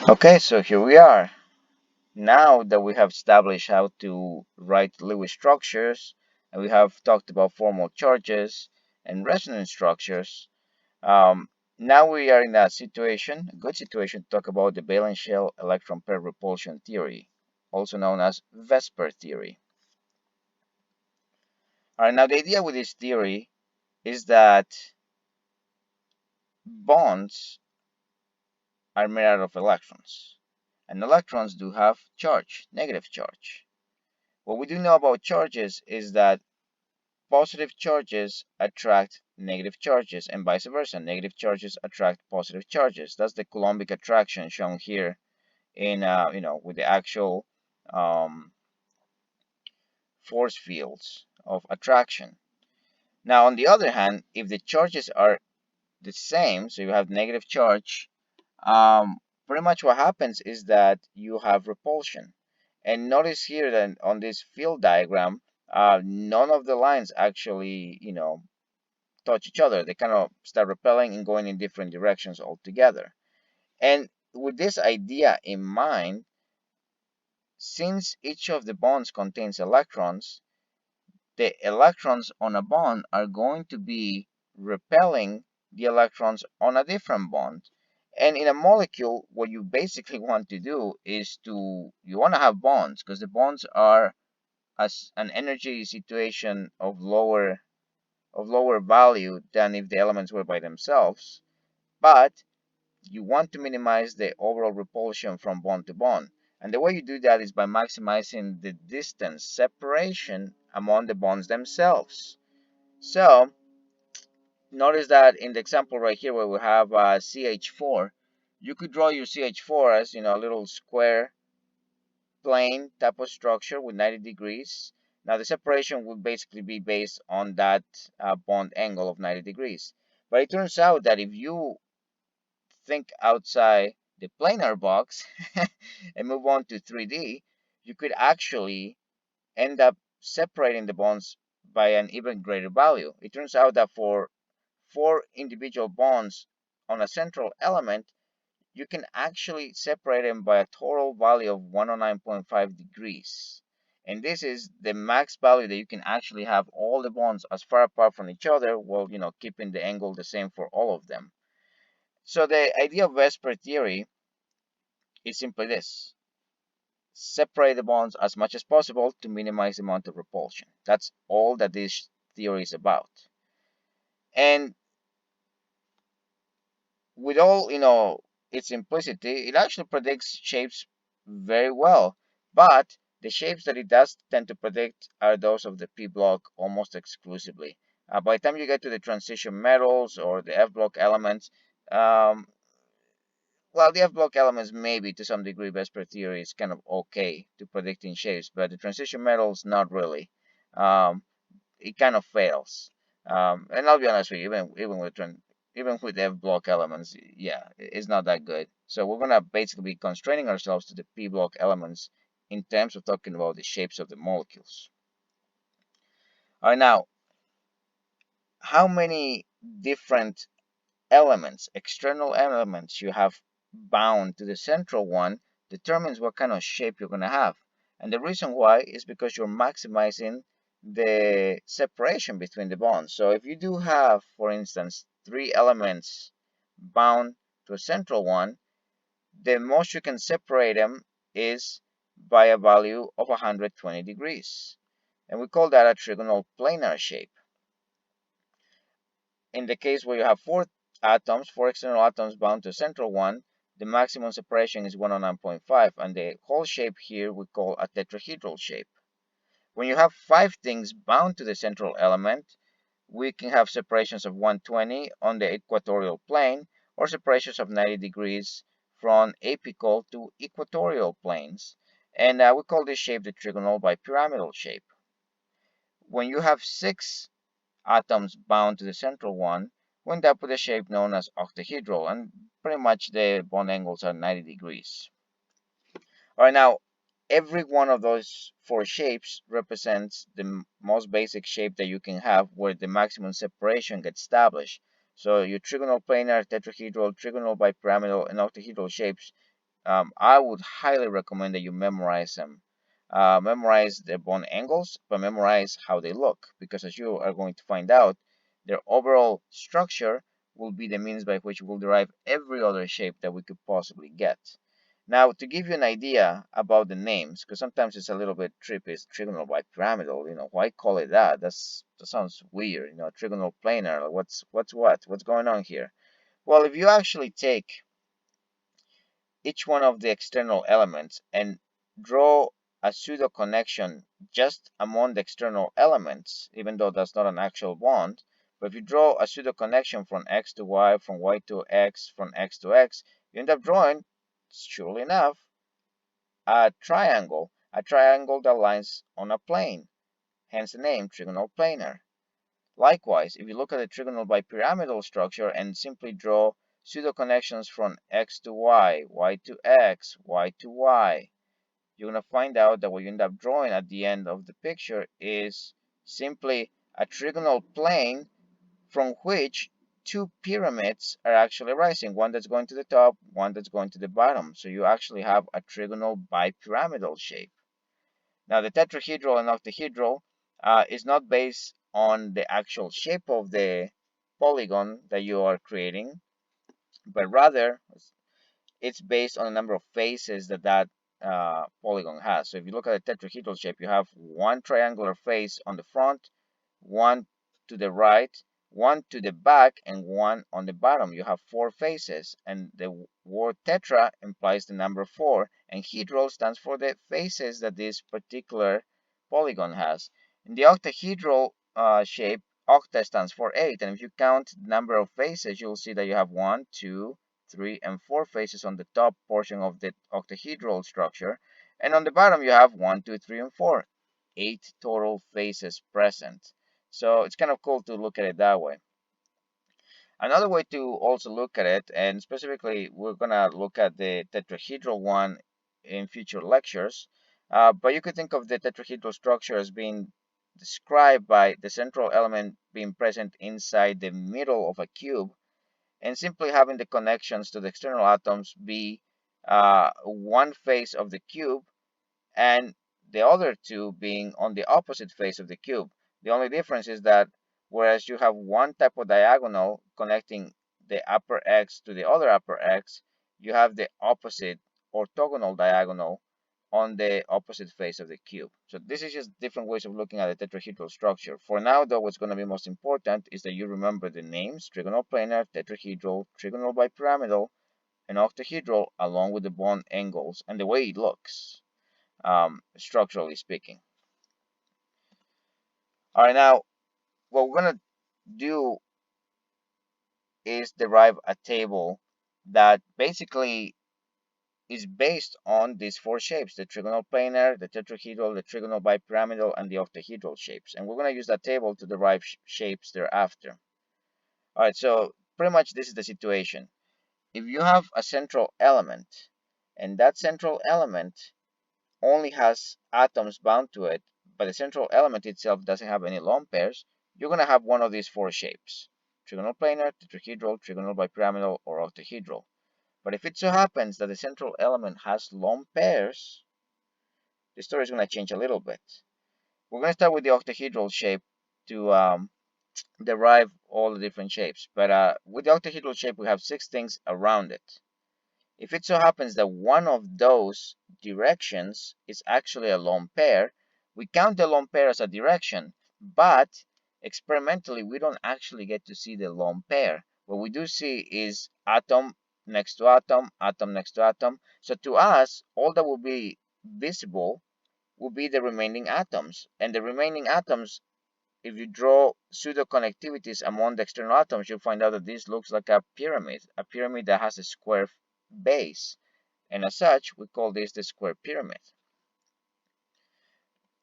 Okay, so here we are. Now that we have established how to write Lewis structures, and we have talked about formal charges and resonance structures, um, now we are in a good situation to talk about the valence shell electron pair repulsion theory, also known as VSEPR theory. All right, now the idea with this theory is that bonds are made out of electrons, and electrons do have charge, negative charge. What we do know about charges is that positive charges attract negative charges and vice versa. Negative charges attract positive charges. That's the Coulombic attraction shown here in, with the actual um, force fields of attraction. Now, on the other hand, if the charges are the same, so you have negative charge, um, pretty much what happens is that you have repulsion. And notice here that on this field diagram, none of the lines actually, touch each other. They kind of start repelling and going in different directions altogether. And with this idea in mind, since each of the bonds contains electrons, the electrons on a bond are going to be repelling the electrons on a different bond. And in a molecule, what you basically want to do is you want to have bonds because the bonds are as an energy situation of lower value than if the elements were by themselves. But you want to minimize the overall repulsion from bond to bond. And the way you do that is by maximizing the distance separation among the bonds themselves. So notice that in the example right here where we have CH4, you could draw your CH4 as a little square plane type of structure with 90 degrees. Now the separation would basically be based on that bond angle of 90 degrees. But it turns out that if you think outside the planar box and move on to 3D, you could actually end up separating the bonds by an even greater value. It turns out that for four individual bonds on a central element, you can actually separate them by a total value of 109.5 degrees. And this is the max value that you can actually have all the bonds as far apart from each other while keeping the angle the same for all of them. So the idea of VSEPR theory is simply this: separate the bonds as much as possible to minimize the amount of repulsion. That's all that this theory is about. And with all its simplicity, it actually predicts shapes very well. But the shapes that it does tend to predict are those of the p block almost exclusively. By the time you get to the transition metals or the f block elements, um, well, the f block elements maybe to some degree VSEPR theory is kind of okay to predicting shapes, but the transition metals not really. Um, it kind of fails. And I'll be honest with you, even with F block elements, yeah, it's not that good. So we're gonna basically be constraining ourselves to the P block elements in terms of talking about the shapes of the molecules. All right, now, how many different elements, external elements you have bound to the central one determines what kind of shape you're gonna have. And the reason why is because you're maximizing the separation between the bonds. So if you do have, for instance, three elements bound to a central one, the most you can separate them is by a value of 120 degrees. And we call that a trigonal planar shape. In the case where you have four external atoms bound to a central one, the maximum separation is 109.5, and the whole shape here we call a tetrahedral shape. When you have five things bound to the central element, we can have separations of 120 on the equatorial plane or separations of 90 degrees from apical to equatorial planes. And we call this shape the trigonal bipyramidal shape. When you have six atoms bound to the central one, we end up with a shape known as octahedral, and pretty much the bond angles are 90 degrees. All right, now every one of those four shapes represents the most basic shape that you can have where the maximum separation gets established. So your trigonal planar, tetrahedral, trigonal bipyramidal, and octahedral shapes I would highly recommend that you memorize them. Memorize their bond angles, but memorize how they look, because as you are going to find out, their overall structure will be the means by which we'll derive every other shape that we could possibly get. Now, to give you an idea about the names, because sometimes it's a little bit trippy, it's trigonal bipyramidal. Why call it that? That sounds weird. Trigonal planar. Like what's going on here? Well, if you actually take each one of the external elements and draw a pseudo connection just among the external elements, even though that's not an actual bond. But if you draw a pseudo connection from X to Y, from Y to X, from X to X, you end up drawing, surely enough, a triangle that lines on a plane, hence the name trigonal planar. Likewise, if you look at the trigonal bipyramidal structure and simply draw pseudo connections from X to Y, Y to X, Y to Y, you're going to find out that what you end up drawing at the end of the picture is simply a trigonal plane from which two pyramids are actually rising, one that's going to the top, one that's going to the bottom. So you actually have a trigonal bipyramidal shape. Now, the tetrahedral and octahedral is not based on the actual shape of the polygon that you are creating, but rather it's based on the number of faces that polygon has. So if you look at a tetrahedral shape, you have one triangular face on the front, one to the right, one to the back, and one on the bottom. You have four faces, and the word tetra implies the number four, and hedral stands for the faces that this particular polygon has. In the octahedral shape, octa stands for 8, and if you count the number of faces, you'll see that you have 1, 2, 3, and 4 faces on the top portion of the octahedral structure, and on the bottom you have 1, 2, 3, and 4. 8 total faces present. So it's kind of cool to look at it that way. Another way to also look at it, and specifically we're gonna look at the tetrahedral one in future lectures, but you could think of the tetrahedral structure as being described by the central element being present inside the middle of a cube, and simply having the connections to the external atoms be one face of the cube and the other two being on the opposite face of the cube. The only difference is that whereas you have one type of diagonal connecting the upper x to the other upper x, you have the opposite orthogonal diagonal on the opposite face of the cube. So this is just different ways of looking at the tetrahedral structure. For now, though, what's going to be most important is that you remember the names: trigonal planar, tetrahedral, trigonal bipyramidal, and octahedral, along with the bond angles and the way it looks, structurally speaking. All right, now what we're going to do is derive a table that basically is based on these four shapes: the trigonal planar, the tetrahedral, the trigonal bipyramidal, and the octahedral shapes. And we're going to use that table to derive shapes thereafter. All right, so pretty much this is the situation. If you have a central element, and that central element only has atoms bound to it, but the central element itself doesn't have any lone pairs, you're going to have one of these four shapes: trigonal planar, tetrahedral, trigonal bipyramidal, or octahedral. But if it so happens that the central element has lone pairs, the story is going to change a little bit. We're going to start with the octahedral shape to derive all the different shapes. But with the octahedral shape, we have 6 things around it. If it so happens that one of those directions is actually a lone pair, we count the lone pair as a direction, but experimentally we don't actually get to see the lone pair. What we do see is atom next to atom, atom next to atom. So to us, all that will be visible will be the remaining atoms. And the remaining atoms, if you draw pseudo connectivities among the external atoms, you'll find out that this looks like a pyramid that has a square base. And as such, we call this the square pyramid.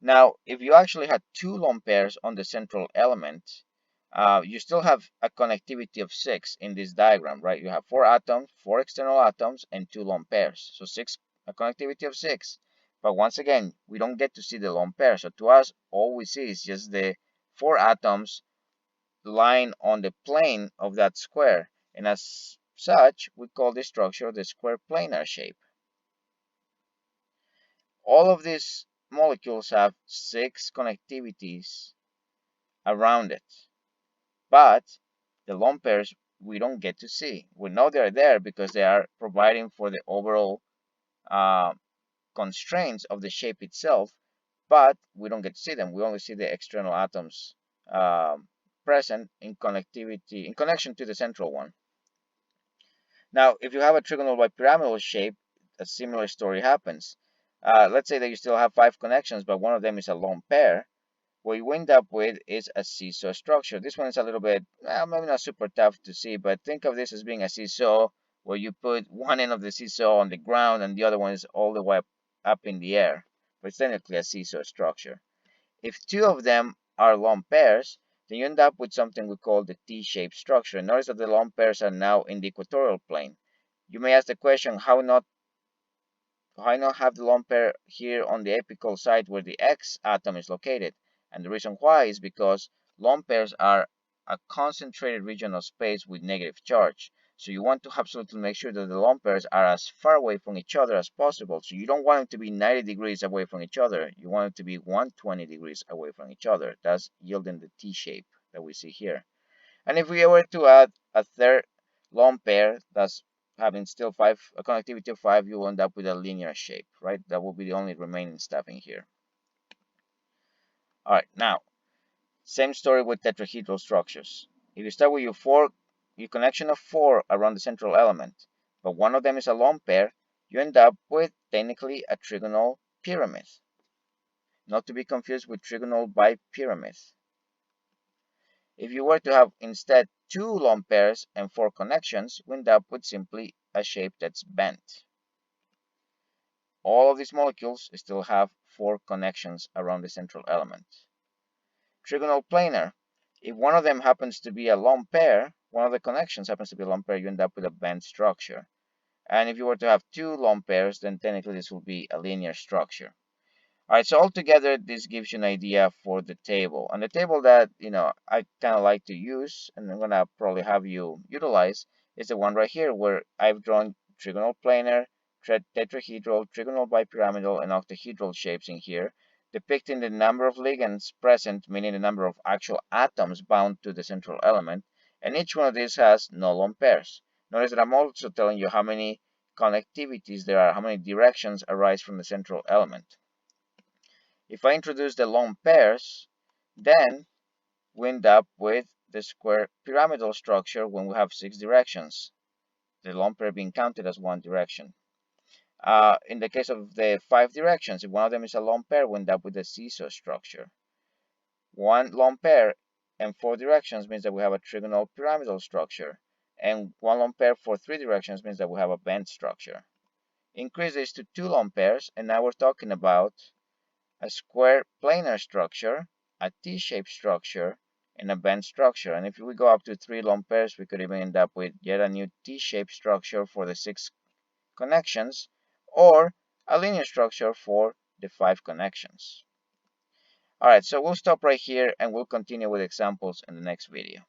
Now, if you actually had 2 lone pairs on the central element, you still have a connectivity of 6 in this diagram, right? You have 4 atoms, 4 external atoms, and 2 lone pairs. So a connectivity of 6. But once again, we don't get to see the lone pair. So to us, all we see is just the 4 atoms lying on the plane of that square. And as such, we call this structure the square planar shape. All of these molecules have 6 connectivities around it, but the lone pairs we don't get to see. We know they're there because they are providing for the overall uh, constraints of the shape itself, but we don't get to see them. We only see the external atoms present in connectivity, in connection to the central one. Now, if you have a trigonal bipyramidal shape, a similar story happens. Let's say that you still have 5 connections, but one of them is a lone pair. What you end up with is a seesaw structure. This one is a little bit, well, maybe not super tough to see, but think of this as being a seesaw where you put one end of the seesaw on the ground and the other one is all the way up in the air. But it's technically a seesaw structure. If 2 of them are lone pairs, then you end up with something we call the T-shaped structure. Notice that the lone pairs are now in the equatorial plane. You may ask the question, why not have the lone pair here on the apical side where the X atom is located? And the reason why is because lone pairs are a concentrated region of space with negative charge. So you want to absolutely make sure that the lone pairs are as far away from each other as possible. So you don't want them to be 90 degrees away from each other. You want them to be 120 degrees away from each other. That's yielding the T shape that we see here. And if we were to add a third lone pair that's having still a connectivity of 5, you will end up with a linear shape, right? That will be the only remaining step in here. All right, now, same story with tetrahedral structures. If you start with your connection of 4 around the central element, but one of them is a lone pair, you end up with technically a trigonal pyramid, not to be confused with trigonal bipyramid. If you were to have instead 2 lone pairs and 4 connections, we end up with simply a shape that's bent. All of these molecules still have 4 connections around the central element. Trigonal planar. If one of them happens to be a lone pair, one of the connections happens to be a lone pair, you end up with a bent structure. And if you were to have 2 lone pairs, then technically this will be a linear structure. All right, so altogether, this gives you an idea for the table. And the table that, I kind of like to use, and I'm going to probably have you utilize, is the one right here where I've drawn trigonal planar, tetrahedral, trigonal bipyramidal, and octahedral shapes in here, depicting the number of ligands present, meaning the number of actual atoms bound to the central element. And each one of these has no lone pairs. Notice that I'm also telling you how many connectivities there are, how many directions arise from the central element. If I introduce the lone pairs, then we end up with the square pyramidal structure when we have 6 directions, the lone pair being counted as one direction. In the case of the 5 directions, if one of them is a lone pair, we end up with a seesaw structure. One lone pair and 4 directions means that we have a trigonal pyramidal structure, and one lone pair for 3 directions means that we have a bent structure. Increase this to 2 lone pairs, and now we're talking about a square planar structure, a T-shaped structure, and a bent structure. And if we go up to 3 lone pairs, we could even end up with yet a new T-shaped structure for the 6 connections, or a linear structure for the 5 connections. All right, so we'll stop right here and we'll continue with examples in the next video.